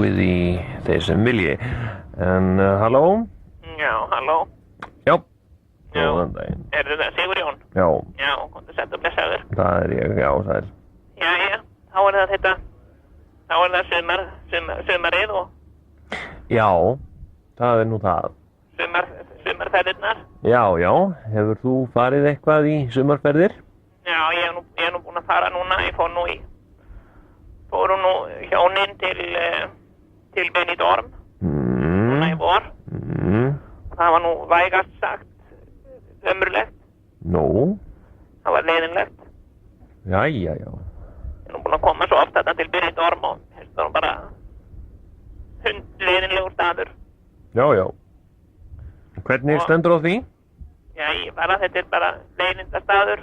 í þeir sem vilji. En halló? Já, halló. Já. Já. Góðan daginn. Er þetta Sigurjón? Já, Já, komdu sætt og blessaður. það er ég, já, það er. Jæja, þá er það þetta. Þá er það sumarið og Já, það er nú það. sumarferðirnar. Já, já, hefur þú farið eitthvað í sumarferðir? Já, ég er nú búinn að fara núna. Ég fóru nú hjónin til Benidorm. Núna í vor. Það var nú vægast sagt ömurlegt. Nú, Það var leiðinlegt. jæja, já. Ég er nú búinn að koma svo oft þarna til Benidorm og það var bara hundleiðinlegur staður. Já, já. Hvernig stendur á því? Já, þetta er bara leiðinda staður.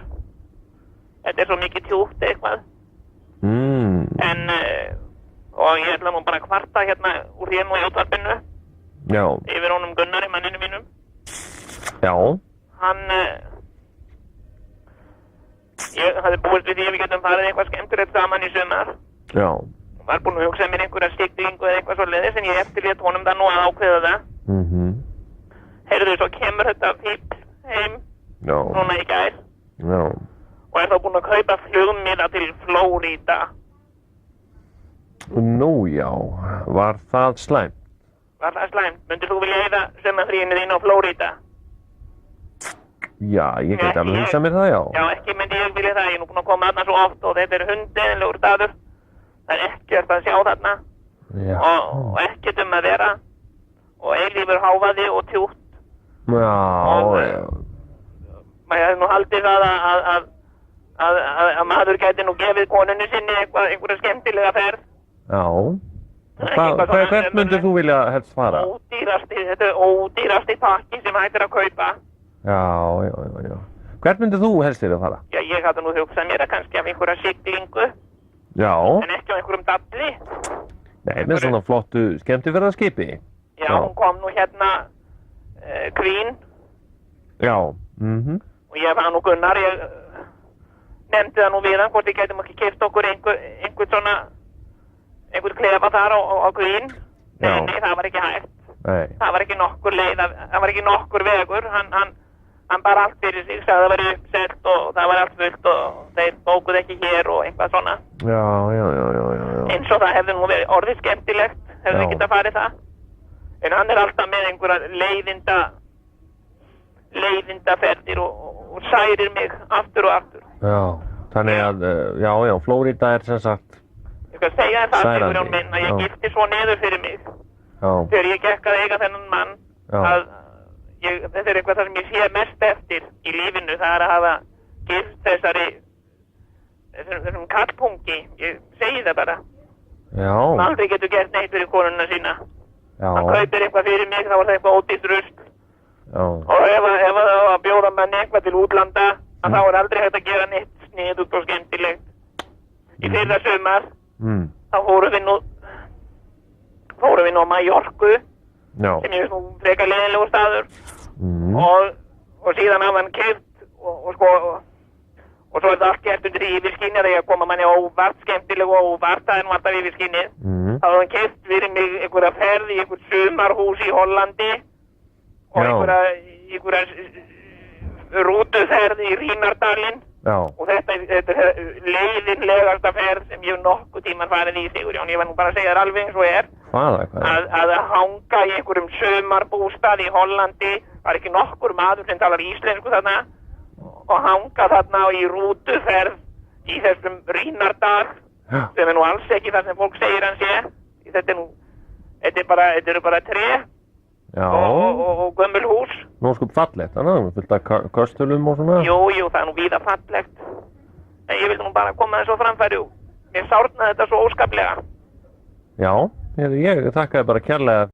Þetta er svo mikið tjúpt eitthvað. En, og ég ætla nú bara að kvarta hérna úr hérna og í útvarpinu Já, yfir honum Gunnari, manninu mínum. já, Ég hafði búist við því að við getum farið eitthvað skemmtilegt saman í sumar. já. Var búinn að hugsa mér einhverja siglingu eða eitthvað svoleiðis en ég eftirlét honum það nú að ákveða það. Heyrðu, svo kemur þetta fíll heim Já, núna í gær já. og er þá búinn að kaupa flugmiða til Flórída. Nú, já, var það slæmt? Var það slæmt? Myndir þú vilja eyða sumarfríinu þín á Flórída? Já, ég get alveg hugsað mér það, já. Já, ekki myndi ég vilja það. Ég er nú búinn að koma þarna svo oft og þetta er hundleiðinlegur staður. Það er ekkert að sjá þarna Já, og ekkert að vera og eilífur hávaði og tjútt. já, Og, já. Maður hefði nú haldið það að maður gæti nú gefið konunni sinni einhverja skemmtilega ferð. Já. Hvert myndir þú vilja helst fara? Þetta er ódýrasti pakki sem hægt er að kaupa. Já, já, já, já. Hvert myndir þú helst vilja fara? Já, ég hafði nú hugsað mér að kannski af einhverja siglingu, Já. en ekki á einhverjum dalli. Nei, með svona flottu skemmtiferðarskipi. Já, hún kom nú hérna, Queen, Já, og ég var nú Gunnar, ég nefndi það nú við hann, hvort við gætum ekki keypt okkur einhver klefa þar á Queen. Já. Nei, það var ekki hægt. Nei. Það var ekki nokkur leið, það var ekki nokkur vegur, hann bara allt fyrir sig, sagði það væri uppsett og það var allt fullt og þeir bókuð ekki hér og eitthvað svona. Já, já, já, já, já, já. Eins og það hefði nú verið orðið skemmtilegt, hefði Já. við getað farið það. En hann er alltaf með einhverja leiðindaferðir og særir mig aftur og aftur. Já, þannig að, já, já, Flórída er sem sagt, Ég skal segja þér það, Særandi, Sigurjón minn, að ég já. gifti svo niður fyrir mig. já, Þegar ég gekk að eiga þennan mann, Já. að þetta er eitthvað það sem ég sé mest eftir í lífinu, það er að hafa gift þessum kallpungi, ég segi það bara. já, Hann aldrei getur gert neitt fyrir konuna sína. Hann já, kaupir eitthvað fyrir mig, þá var það eitthvað ódýrt rusl. já, Og ef það var að bjóða manni eitthvað til útlanda, þá er aldrei hægt að gera neitt sniðugt og skemmtilegt. Í fyrra sumar, þá fórum við nú á Mallorcu, já, sem ég veist nú frekar leiðinlegur staður, og síðan hafði hann keypt og svo er það allt gert undir yfirskinni, þegar koma manni óvart, skemmtileg og óvart, það er nú alltaf yfirskinni. Þá hafði hann keypt fyrir mig einhverja ferð í einhver sumarhús í Hollandi og Já. einhverja rútuferð í Rínardalinn. já, Og þetta er leiðinlegasta ferð sem ég hef nokkuð tíman farið í, Sigurjón. Ég var nú bara að segja þér alveg eins og er. hvað? Að hanga í einhverjum sumarbústað í Hollandi, var ekki nokkur maður sem talar íslensku þarna, og hanga þarna í rútuferð í þessum Rínardal, Já. sem er nú alls ekki það sem fólk segir hann sé. Þetta eru bara tré Já, og gömul hús. nú sko fallegt, þannig að fullt af köstulum og svona. Jú, það er nú víða fallegt. En ég vil nú bara koma þessu á framfæri og mér sárnaði þetta svo óskaplega. Já, ég þakka þér bara kærlega